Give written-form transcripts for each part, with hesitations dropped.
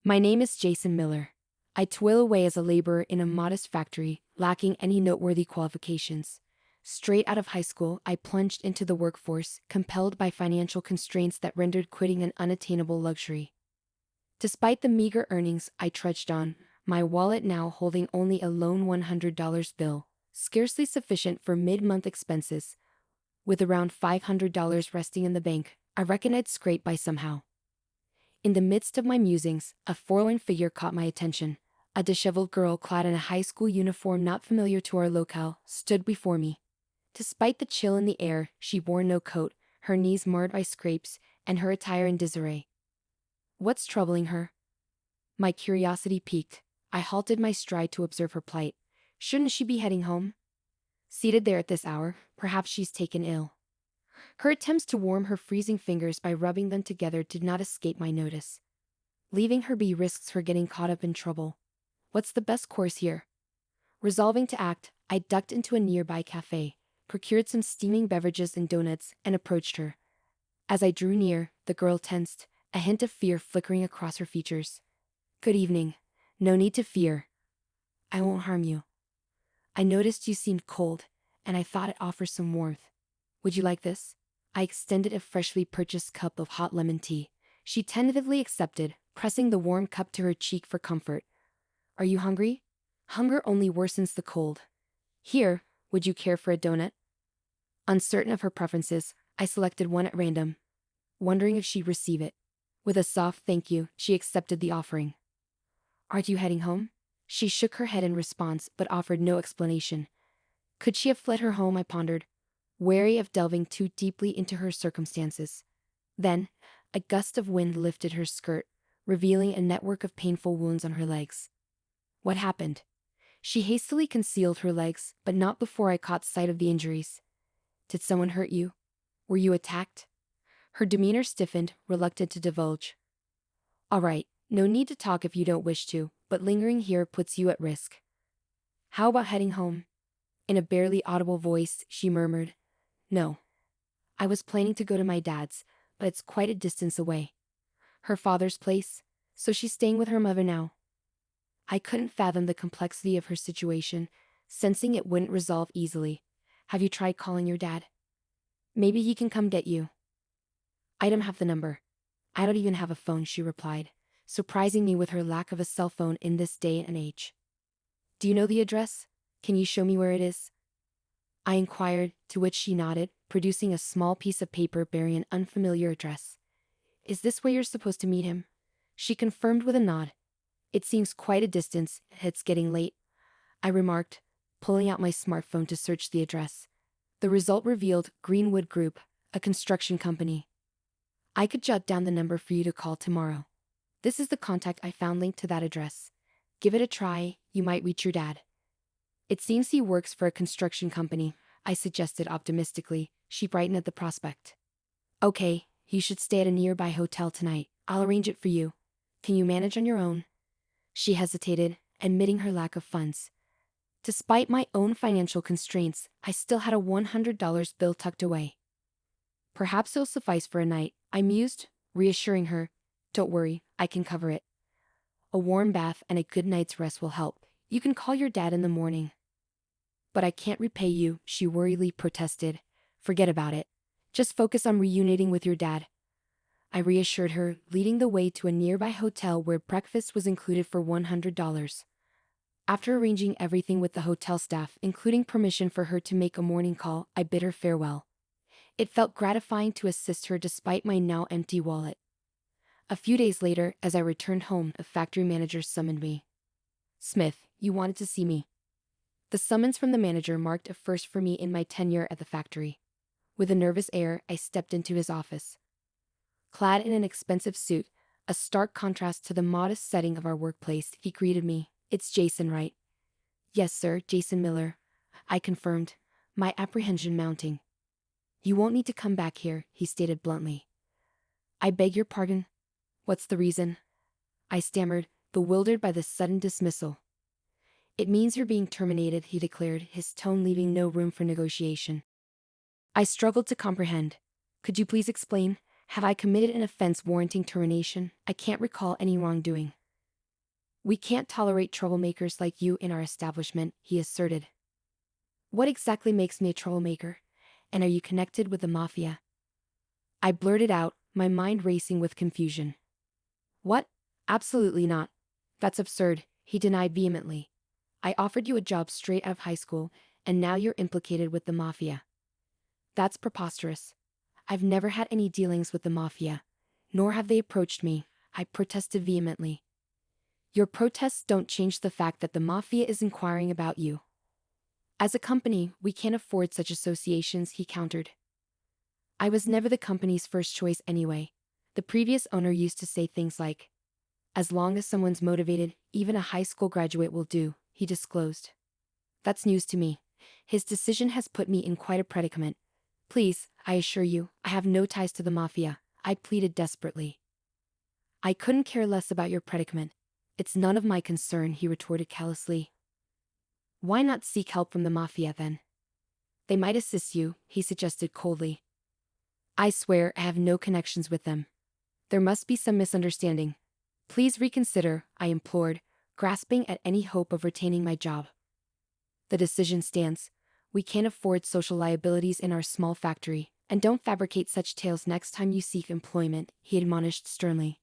My name is Jason Miller. I toil away as a laborer in a modest factory, lacking any noteworthy qualifications. Straight out of high school, I plunged into the workforce, compelled by financial constraints that rendered quitting an unattainable luxury. Despite the meager earnings, I trudged on, my wallet now holding only a lone $100 bill, scarcely sufficient for mid-month expenses. With around $500 resting in the bank, I reckoned I'd scrape by somehow. In the midst of my musings, a forlorn figure caught my attention. A disheveled girl clad in a high school uniform not familiar to our locale stood before me. Despite the chill in the air, she wore no coat, her knees marred by scrapes, and her attire in disarray. What's troubling her? My curiosity piqued. I halted my stride to observe her plight. Shouldn't she be heading home? Seated there at this hour, perhaps she's taken ill. Her attempts to warm her freezing fingers by rubbing them together did not escape my notice. Leaving her be risks her getting caught up in trouble. What's the best course here? Resolving to act, I ducked into a nearby cafe, procured some steaming beverages and donuts, and approached her. As I drew near, the girl tensed, a hint of fear flickering across her features. Good evening. No need to fear. I won't harm you. I noticed you seemed cold, and I thought it offers some warmth. Would you like this? I extended a freshly purchased cup of hot lemon tea. She tentatively accepted, pressing the warm cup to her cheek for comfort. Are you hungry? Hunger only worsens the cold. Here, would you care for a donut? Uncertain of her preferences, I selected one at random, wondering if she'd receive it. With a soft thank you, she accepted the offering. Aren't you heading home? She shook her head in response but offered no explanation. Could she have fled her home, I pondered, wary of delving too deeply into her circumstances. Then, a gust of wind lifted her skirt, revealing a network of painful wounds on her legs. What happened? She hastily concealed her legs, but not before I caught sight of the injuries. Did someone hurt you? Were you attacked? Her demeanor stiffened, reluctant to divulge. All right, no need to talk if you don't wish to, but lingering here puts you at risk. How about heading home? In a barely audible voice, she murmured. No. I was planning to go to my dad's, but it's quite a distance away. Her father's place, so she's staying with her mother now. I couldn't fathom the complexity of her situation, sensing it wouldn't resolve easily. Have you tried calling your dad? Maybe he can come get you. I don't have the number. I don't even have a phone, she replied, surprising me with her lack of a cell phone in this day and age. Do you know the address? Can you show me where it is? I inquired, to which she nodded, producing a small piece of paper bearing an unfamiliar address. Is this where you're supposed to meet him? She confirmed with a nod. It seems quite a distance, it's getting late, I remarked, pulling out my smartphone to search the address. The result revealed Greenwood Group, a construction company. I could jot down the number for you to call tomorrow. This is the contact I found linked to that address. Give it a try, you might reach your dad. It seems he works for a construction company, I suggested optimistically. She brightened at the prospect. Okay, you should stay at a nearby hotel tonight. I'll arrange it for you. Can you manage on your own? She hesitated, admitting her lack of funds. Despite my own financial constraints, I still had a $100 bill tucked away. Perhaps it'll suffice for a night, I mused, reassuring her. Don't worry, I can cover it. A warm bath and a good night's rest will help. You can call your dad in the morning. But I can't repay you, she worriedly protested. Forget about it. Just focus on reuniting with your dad. I reassured her, leading the way to a nearby hotel where breakfast was included for $100. After arranging everything with the hotel staff, including permission for her to make a morning call, I bid her farewell. It felt gratifying to assist her despite my now empty wallet. A few days later, as I returned home, a factory manager summoned me. Smith, you wanted to see me. The summons from the manager marked a first for me in my tenure at the factory. With a nervous air, I stepped into his office. Clad in an expensive suit, a stark contrast to the modest setting of our workplace, he greeted me. It's Jason, right? Yes, sir, Jason Miller, I confirmed, my apprehension mounting. You won't need to come back here, he stated bluntly. I beg your pardon? What's the reason? I stammered, bewildered by this sudden dismissal. It means you're being terminated, he declared, his tone leaving no room for negotiation. I struggled to comprehend. Could you please explain? Have I committed an offense warranting termination? I can't recall any wrongdoing. We can't tolerate troublemakers like you in our establishment, he asserted. What exactly makes me a troublemaker? And are you connected with the mafia? I blurted out, my mind racing with confusion. What? Absolutely not. That's absurd, he denied vehemently. I offered you a job straight out of high school, and now you're implicated with the mafia. That's preposterous. I've never had any dealings with the mafia, nor have they approached me, I protested vehemently. Your protests don't change the fact that the mafia is inquiring about you. As a company, we can't afford such associations, he countered. I was never the company's first choice anyway. The previous owner used to say things like, as long as someone's motivated, even a high school graduate will do, he disclosed. That's news to me. His decision has put me in quite a predicament. Please, I assure you, I have no ties to the mafia, I pleaded desperately. I couldn't care less about your predicament. It's none of my concern, he retorted callously. Why not seek help from the mafia then? They might assist you, he suggested coldly. I swear I have no connections with them. There must be some misunderstanding. Please reconsider, I implored, grasping at any hope of retaining my job. The decision stands. We can't afford social liabilities in our small factory, and don't fabricate such tales next time you seek employment, he admonished sternly.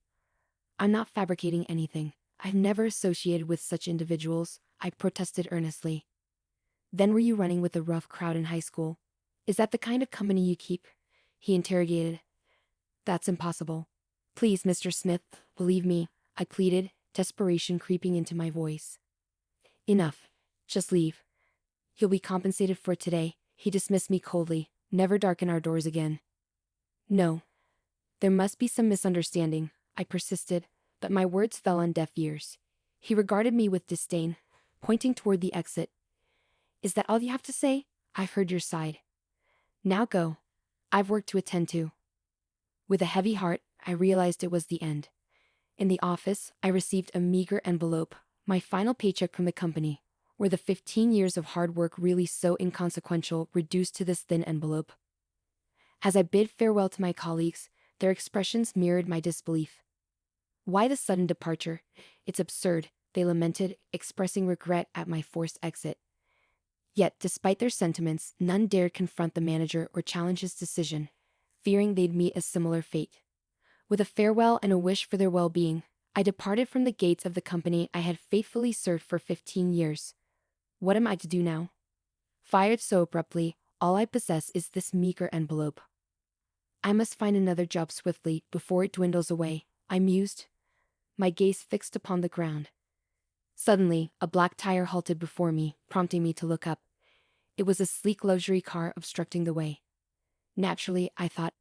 I'm not fabricating anything. I've never associated with such individuals, I protested earnestly. Then were you running with a rough crowd in high school? Is that the kind of company you keep? He interrogated. That's impossible. Please, Mr. Smith, believe me, I pleaded, desperation creeping into my voice. Enough. Just leave. You'll be compensated for today, he dismissed me coldly, never darken our doors again. No. There must be some misunderstanding, I persisted, but my words fell on deaf ears. He regarded me with disdain, pointing toward the exit. Is that all you have to say? I've heard your side. Now go. I've work to attend to. With a heavy heart, I realized it was the end. In the office, I received a meager envelope, my final paycheck from the company. Were the 15 years of hard work really so inconsequential reduced to this thin envelope? As I bid farewell to my colleagues, their expressions mirrored my disbelief. Why the sudden departure? It's absurd, they lamented, expressing regret at my forced exit. Yet, despite their sentiments, none dared confront the manager or challenge his decision, fearing they'd meet a similar fate. With a farewell and a wish for their well-being, I departed from the gates of the company I had faithfully served for 15 years. What am I to do now? Fired so abruptly, all I possess is this meager envelope. I must find another job swiftly before it dwindles away, I mused, my gaze fixed upon the ground. Suddenly, a black tire halted before me, prompting me to look up. It was a sleek luxury car obstructing the way. Naturally, I thought,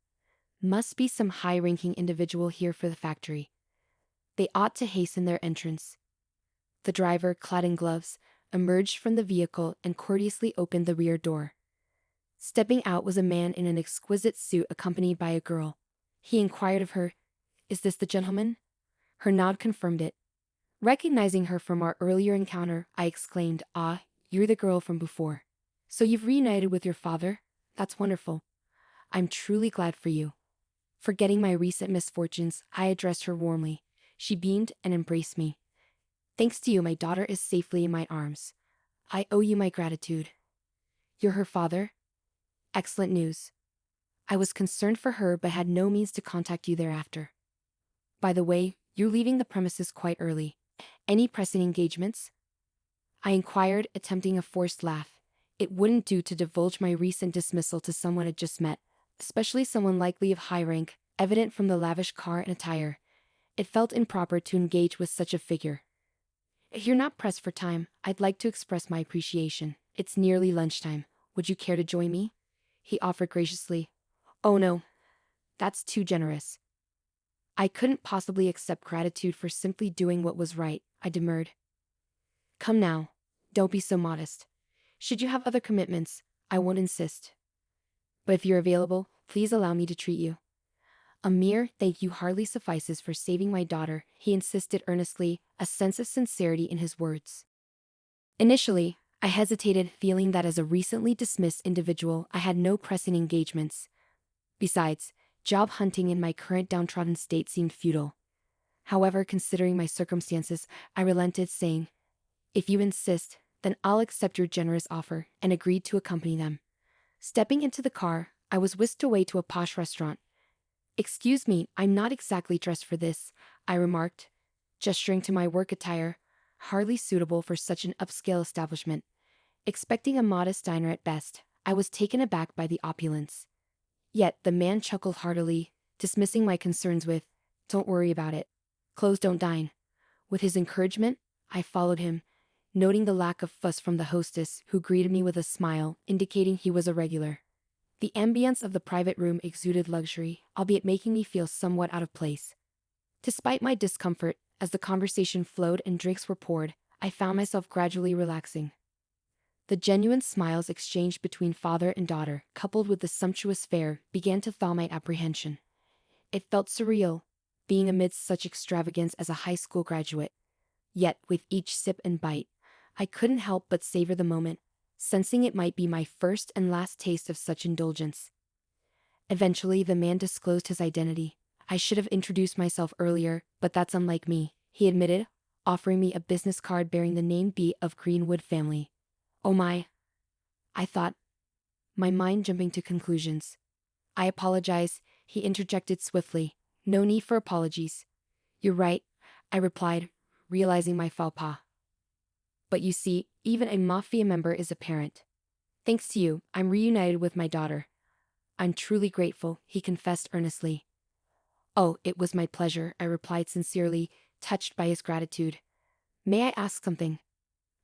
must be some high-ranking individual here for the factory. They ought to hasten their entrance. The driver, clad in gloves, emerged from the vehicle and courteously opened the rear door. Stepping out was a man in an exquisite suit accompanied by a girl. He inquired of her, "Is this the gentleman?" Her nod confirmed it. Recognizing her from our earlier encounter, I exclaimed, "Ah, you're the girl from before. So you've reunited with your father? That's wonderful. I'm truly glad for you." Forgetting my recent misfortunes, I addressed her warmly. She beamed and embraced me. "Thanks to you, my daughter is safely in my arms. I owe you my gratitude." "You're her father?" Excellent news. I was concerned for her but had no means to contact you thereafter. By the way, you're leaving the premises quite early. Any pressing engagements? I inquired, attempting a forced laugh. It wouldn't do to divulge my recent dismissal to someone I'd just met, especially someone likely of high rank, evident from the lavish car and attire. It felt improper to engage with such a figure. "If you're not pressed for time, I'd like to express my appreciation. It's nearly lunchtime. Would you care to join me?" He offered graciously. "Oh no. That's too generous." I couldn't possibly accept gratitude for simply doing what was right, I demurred. "Come now. Don't be so modest. Should you have other commitments, I won't insist. But if you're available, please allow me to treat you." "A mere thank you hardly suffices for saving my daughter," he insisted earnestly, a sense of sincerity in his words. Initially, I hesitated, feeling that as a recently dismissed individual I had no pressing engagements. Besides, job hunting in my current downtrodden state seemed futile. However, considering my circumstances, I relented, saying, "If you insist, then I'll accept your generous offer," and agreed to accompany them. Stepping into the car, I was whisked away to a posh restaurant. "Excuse me, I'm not exactly dressed for this," I remarked, gesturing to my work attire, hardly suitable for such an upscale establishment. Expecting a modest diner at best, I was taken aback by the opulence. Yet the man chuckled heartily, dismissing my concerns with, "Don't worry about it. Clothes don't dine." With his encouragement, I followed him, noting the lack of fuss from the hostess, who greeted me with a smile, indicating he was a regular. The ambience of the private room exuded luxury, albeit making me feel somewhat out of place. Despite my discomfort, as the conversation flowed and drinks were poured, I found myself gradually relaxing. The genuine smiles exchanged between father and daughter, coupled with the sumptuous fare, began to thaw my apprehension. It felt surreal, being amidst such extravagance as a high school graduate. Yet, with each sip and bite, I couldn't help but savor the moment, sensing it might be my first and last taste of such indulgence. Eventually, the man disclosed his identity. "I should have introduced myself earlier, but that's unlike me," he admitted, offering me a business card bearing the name B of Greenwood family. "Oh my," I thought, my mind jumping to conclusions. "I apologize," he interjected swiftly. "No need for apologies." "You're right," I replied, realizing my faux pas. "But you see, even a mafia member is a parent. Thanks to you, I'm reunited with my daughter." "I'm truly grateful," he confessed earnestly. "Oh, it was my pleasure," I replied sincerely, touched by his gratitude. "May I ask something?"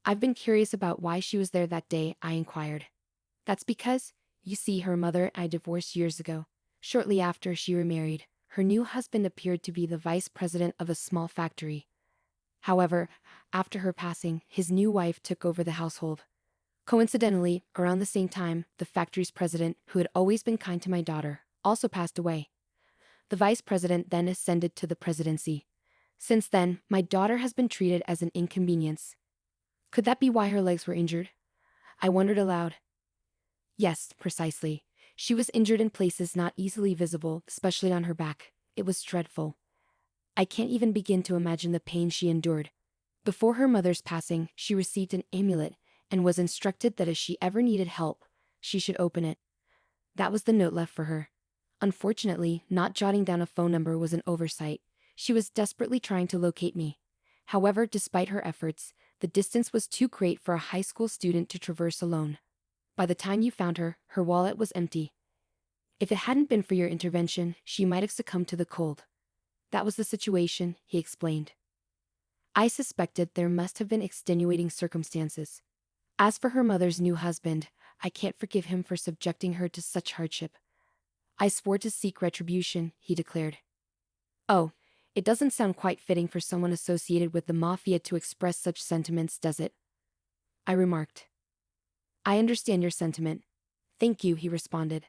"I've been curious about why she was there that day," I inquired. "That's because, you see, her mother and I divorced years ago. Shortly after she remarried, her new husband appeared to be the vice president of a small factory. However, after her passing, his new wife took over the household. Coincidentally, around the same time, the factory's president, who had always been kind to my daughter, also passed away. The vice president then ascended to the presidency. Since then, my daughter has been treated as an inconvenience." "Could that be why her legs were injured?" I wondered aloud. "Yes, precisely. She was injured in places not easily visible, especially on her back. It was dreadful. I can't even begin to imagine the pain she endured. Before her mother's passing, she received an amulet, and was instructed that if she ever needed help, she should open it. That was the note left for her. Unfortunately, not jotting down a phone number was an oversight. She was desperately trying to locate me. However, despite her efforts, the distance was too great for a high school student to traverse alone. By the time you found her, her wallet was empty. If it hadn't been for your intervention, she might have succumbed to the cold. That was the situation," he explained. I suspected there must have been extenuating circumstances. As for her mother's new husband, I can't forgive him for subjecting her to such hardship. "I swore to seek retribution," he declared. "Oh, it doesn't sound quite fitting for someone associated with the mafia to express such sentiments, does it?" I remarked. "I understand your sentiment. Thank you," he responded.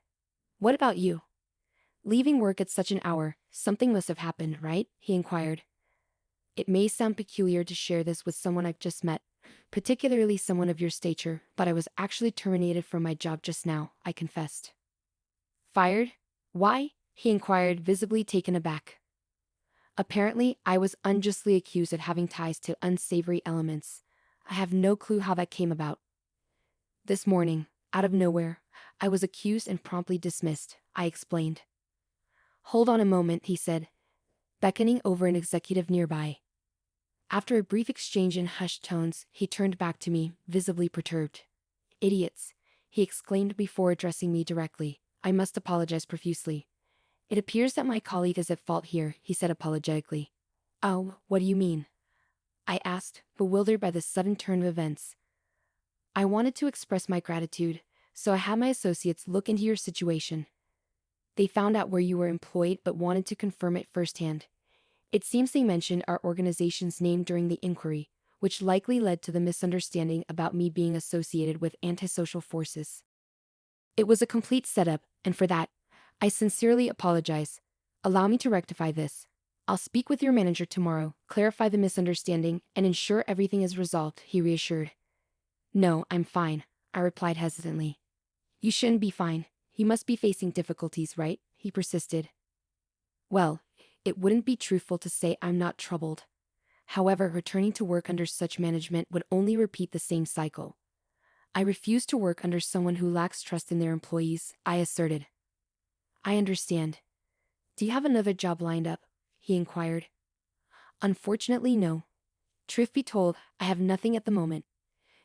"What about you? Leaving work at such an hour, something must have happened, right?" he inquired. "It may sound peculiar to share this with someone I've just met, particularly someone of your stature, but I was actually terminated from my job just now," I confessed. "Fired? Why?" he inquired, visibly taken aback. "Apparently, I was unjustly accused of having ties to unsavory elements. I have no clue how that came about. This morning, out of nowhere, I was accused and promptly dismissed," I explained. "Hold on a moment," he said, beckoning over an executive nearby. After a brief exchange in hushed tones, he turned back to me, visibly perturbed. "Idiots," he exclaimed before addressing me directly. "I must apologize profusely. It appears that my colleague is at fault here," he said apologetically. "Oh, what do you mean?" I asked, bewildered by the sudden turn of events. "I wanted to express my gratitude, so I had my associates look into your situation. They found out where you were employed but wanted to confirm it firsthand. It seems they mentioned our organization's name during the inquiry, which likely led to the misunderstanding about me being associated with antisocial forces. It was a complete setup, and for that, I sincerely apologize. Allow me to rectify this. I'll speak with your manager tomorrow, clarify the misunderstanding, and ensure everything is resolved," he reassured. "No, I'm fine," I replied hesitantly. "You shouldn't be fine. You must be facing difficulties, right?" he persisted. "Well, it wouldn't be truthful to say I'm not troubled. However, returning to work under such management would only repeat the same cycle. I refuse to work under someone who lacks trust in their employees, I asserted. I understand. Do you have another job lined up? He inquired. Unfortunately, no. Truth be told, I have nothing at the moment.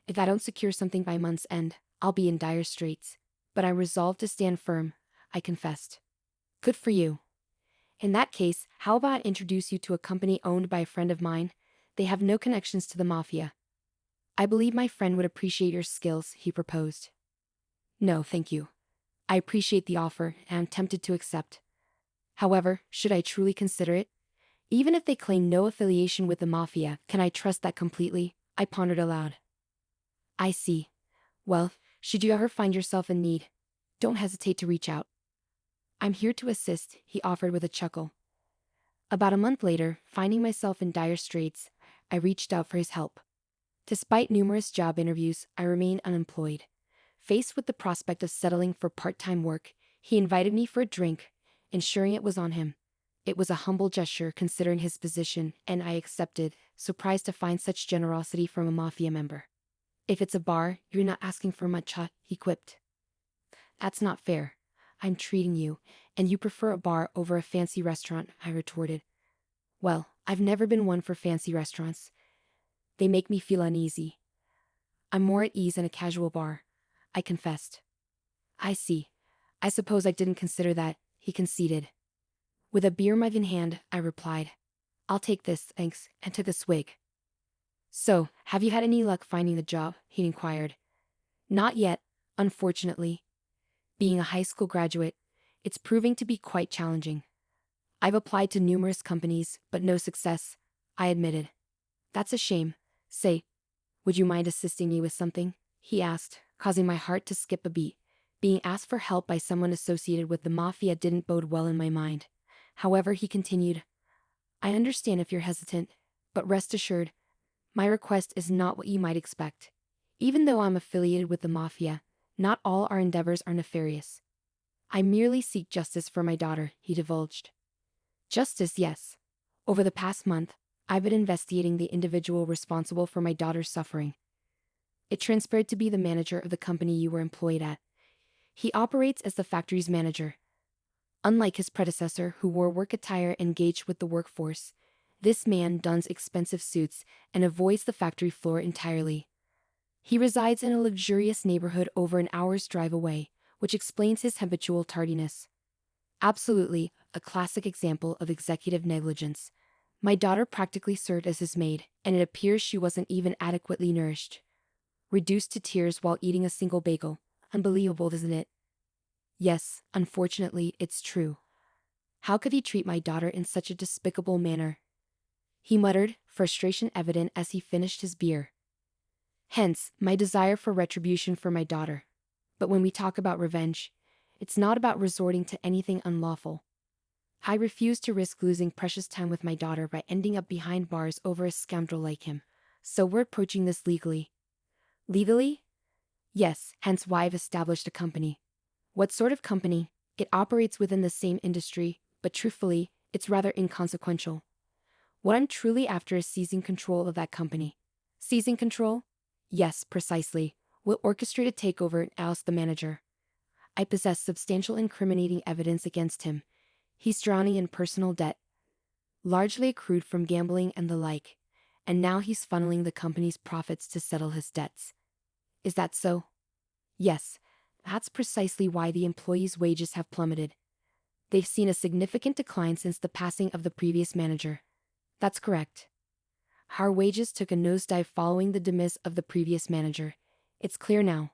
If I don't secure something by month's end, I'll be in dire straits. But I'm resolved to stand firm, I confessed. Good for you. In that case, how about I introduce you to a company owned by a friend of mine? They have no connections to the mafia. I believe my friend would appreciate your skills, he proposed. No, thank you. I appreciate the offer, and I'm tempted to accept. However, should I truly consider it? Even if they claim no affiliation with the mafia, can I trust that completely? I pondered aloud. I see. Well, should you ever find yourself in need, don't hesitate to reach out. I'm here to assist, he offered with a chuckle. About a month later, finding myself in dire straits, I reached out for his help. Despite numerous job interviews, I remained unemployed. Faced with the prospect of settling for part-time work, he invited me for a drink, ensuring it was on him. It was a humble gesture considering his position, and I accepted, surprised to find such generosity from a mafia member. If it's a bar, you're not asking for much, huh? He quipped. That's not fair. I'm treating you, and you prefer a bar over a fancy restaurant, I retorted. Well, I've never been one for fancy restaurants. They make me feel uneasy. I'm more at ease in a casual bar, I confessed. I see. I suppose I didn't consider that, he conceded. With a beer mug in hand, I replied. I'll take this, thanks, and took a swig. So, have you had any luck finding the job? He inquired. Not yet, unfortunately. Being a high school graduate, it's proving to be quite challenging. I've applied to numerous companies, but no success, I admitted. That's a shame. Say, would you mind assisting me with something? He asked, causing my heart to skip a beat. Being asked for help by someone associated with the mafia didn't bode well in my mind. However, he continued, I understand if you're hesitant, but rest assured, my request is not what you might expect. Even though I'm affiliated with the mafia, not all our endeavors are nefarious. I merely seek justice for my daughter, he divulged. Justice, yes. Over the past month, I've been investigating the individual responsible for my daughter's suffering. It transpired to be the manager of the company you were employed at. He operates as the factory's manager. Unlike his predecessor who wore work attire and engaged with the workforce, this man dons expensive suits and avoids the factory floor entirely. He resides in a luxurious neighborhood over an hour's drive away, which explains his habitual tardiness. Absolutely, a classic example of executive negligence. My daughter practically served as his maid, and it appears she wasn't even adequately nourished. Reduced to tears while eating a single bagel. Unbelievable, isn't it? Yes, unfortunately, it's true. How could he treat my daughter in such a despicable manner? He muttered, frustration evident as he finished his beer. Hence, my desire for retribution for my daughter. But when we talk about revenge, it's not about resorting to anything unlawful. I refuse to risk losing precious time with my daughter by ending up behind bars over a scoundrel like him. So we're approaching this legally. Legally? Yes, hence why I've established a company. What sort of company? It operates within the same industry, but truthfully, it's rather inconsequential. What I'm truly after is seizing control of that company. Seizing control? Yes, precisely. We'll orchestrate a takeover and oust the manager. I possess substantial incriminating evidence against him. He's drowning in personal debt, largely accrued from gambling and the like, and now he's funneling the company's profits to settle his debts. Is that so? Yes, that's precisely why the employees' wages have plummeted. They've seen a significant decline since the passing of the previous manager. That's correct. Our wages took a nosedive following the demise of the previous manager. It's clear now.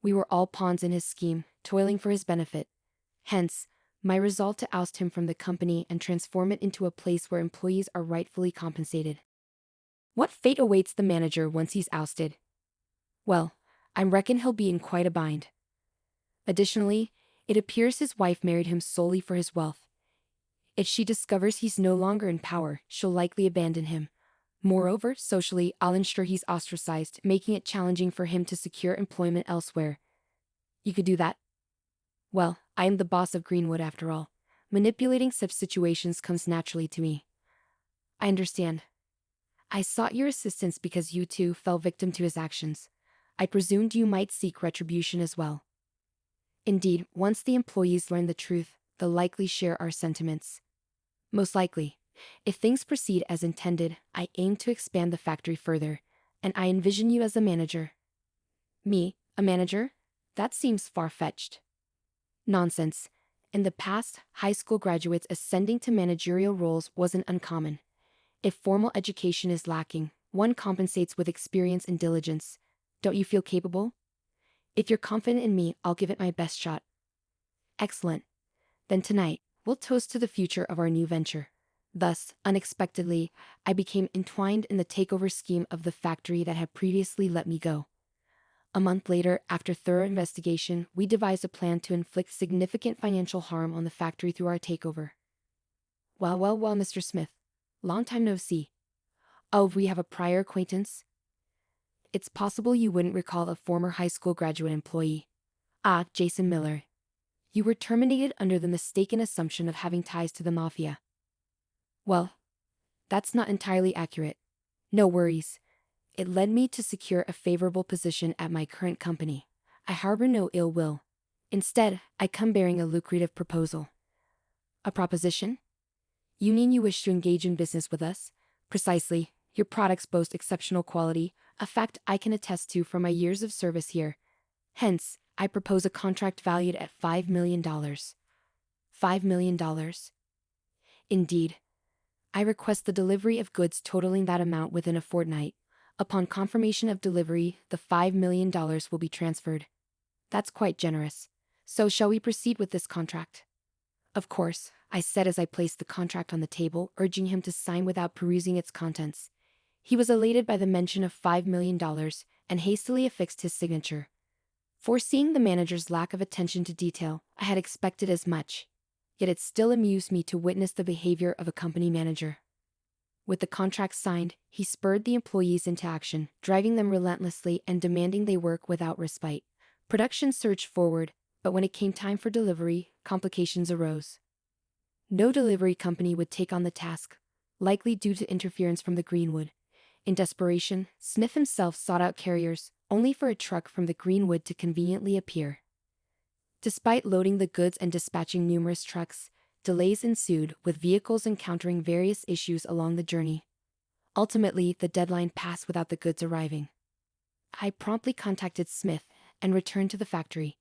We were all pawns in his scheme, toiling for his benefit. Hence, my resolve to oust him from the company and transform it into a place where employees are rightfully compensated. What fate awaits the manager once he's ousted? Well, I reckon he'll be in quite a bind. Additionally, it appears his wife married him solely for his wealth. If she discovers he's no longer in power, she'll likely abandon him. Moreover, socially, I'll ensure he's ostracized, making it challenging for him to secure employment elsewhere. You could do that? Well, I am the boss of Greenwood after all. Manipulating such situations comes naturally to me. I understand. I sought your assistance because you too fell victim to his actions. I presumed you might seek retribution as well. Indeed, once the employees learn the truth, they'll likely share our sentiments. Most likely. If things proceed as intended, I aim to expand the factory further, and I envision you as a manager. Me, a manager? That seems far-fetched. Nonsense. In the past, high school graduates ascending to managerial roles wasn't uncommon. If formal education is lacking, one compensates with experience and diligence. Don't you feel capable? If you're confident in me, I'll give it my best shot. Excellent. Then tonight, we'll toast to the future of our new venture. Thus, unexpectedly, I became entwined in the takeover scheme of the factory that had previously let me go. A month later, after thorough investigation, we devised a plan to inflict significant financial harm on the factory through our takeover. Well, Mr. Smith. Long time no see. Oh, we have a prior acquaintance? It's possible you wouldn't recall a former high school graduate employee. Ah, Jason Miller. You were terminated under the mistaken assumption of having ties to the mafia. Well, that's not entirely accurate. No worries. It led me to secure a favorable position at my current company. I harbor no ill will. Instead, I come bearing a lucrative proposal. A proposition? You mean you wish to engage in business with us? Precisely. Your products boast exceptional quality, a fact I can attest to from my years of service here. Hence, I propose a contract valued at $5 million. $5 million? Indeed. I request the delivery of goods totaling that amount within a fortnight. Upon confirmation of delivery, the $5 million will be transferred. That's quite generous. So shall we proceed with this contract? Of course, I said as I placed the contract on the table, urging him to sign without perusing its contents. He was elated by the mention of $5 million and hastily affixed his signature. Foreseeing the manager's lack of attention to detail, I had expected as much. Yet it still amused me to witness the behavior of a company manager. With the contract signed, he spurred the employees into action, driving them relentlessly and demanding they work without respite. Production surged forward, but when it came time for delivery, complications arose. No delivery company would take on the task, likely due to interference from the Greenwood. In desperation, Smith himself sought out carriers, only for a truck from the Greenwood to conveniently appear. Despite loading the goods and dispatching numerous trucks, delays ensued, with vehicles encountering various issues along the journey. Ultimately, the deadline passed without the goods arriving. I promptly contacted Smith and returned to the factory.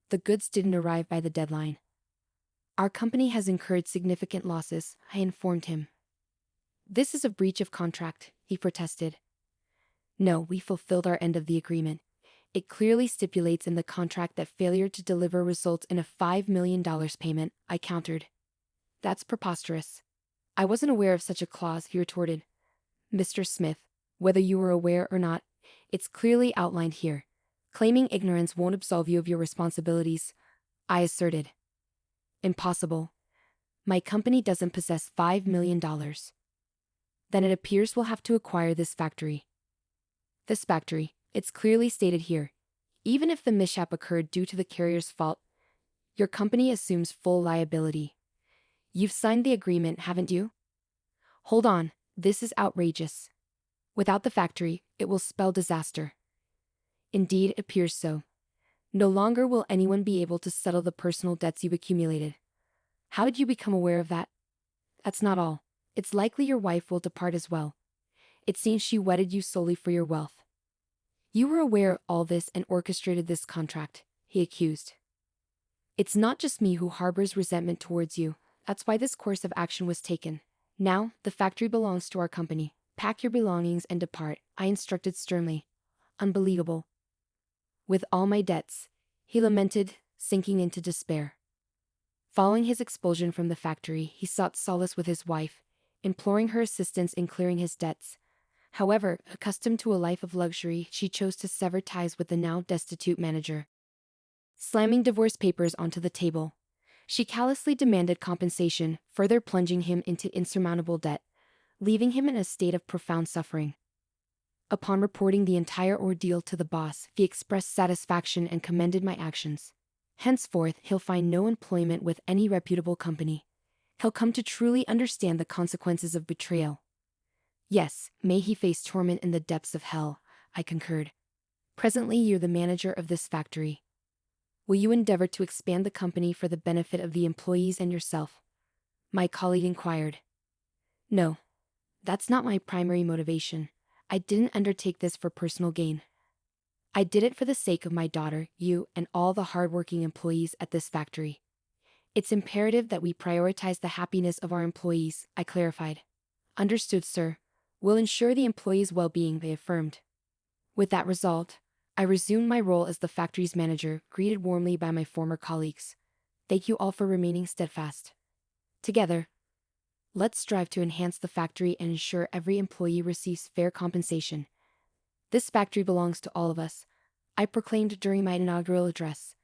The goods didn't arrive by the deadline. Our company has incurred significant losses, I informed him. This is a breach of contract, he protested. No, we fulfilled our end of the agreement. It clearly stipulates in the contract that failure to deliver results in a $5 million payment, I countered. That's preposterous. I wasn't aware of such a clause, he retorted. Mr. Smith, whether you were aware or not, it's clearly outlined here. Claiming ignorance won't absolve you of your responsibilities, I asserted. Impossible. My company doesn't possess $5 million. Then it appears we'll have to acquire this factory. This factory, it's clearly stated here. Even if the mishap occurred due to the carrier's fault, your company assumes full liability. You've signed the agreement, haven't you? Hold on, this is outrageous. Without the factory, it will spell disaster. Indeed, it appears so. No longer will anyone be able to settle the personal debts you've accumulated. How did you become aware of that? That's not all. It's likely your wife will depart as well. It seems she wedded you solely for your wealth. You were aware of all this and orchestrated this contract, he accused. It's not just me who harbors resentment towards you. That's why this course of action was taken. Now, the factory belongs to our company. Pack your belongings and depart, I instructed sternly. Unbelievable. With all my debts, he lamented, sinking into despair. Following his expulsion from the factory, he sought solace with his wife, imploring her assistance in clearing his debts. However, accustomed to a life of luxury, she chose to sever ties with the now destitute manager. Slamming divorce papers onto the table, she callously demanded compensation, further plunging him into insurmountable debt, leaving him in a state of profound suffering. Upon reporting the entire ordeal to the boss, he expressed satisfaction and commended my actions. Henceforth, he'll find no employment with any reputable company. He'll come to truly understand the consequences of betrayal. Yes, may he face torment in the depths of hell, I concurred. Presently you're the manager of this factory. Will you endeavor to expand the company for the benefit of the employees and yourself? My colleague inquired. No. That's not my primary motivation. I didn't undertake this for personal gain. I did it for the sake of my daughter, you, and all the hardworking employees at this factory. It's imperative that we prioritize the happiness of our employees, I clarified. Understood, sir. We'll ensure the employees' well-being, they affirmed. With that result, I resumed my role as the factory's manager, greeted warmly by my former colleagues. Thank you all for remaining steadfast. Together, let's strive to enhance the factory and ensure every employee receives fair compensation. This factory belongs to all of us, I proclaimed during my inaugural address.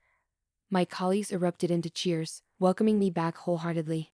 My colleagues erupted into cheers, welcoming me back wholeheartedly.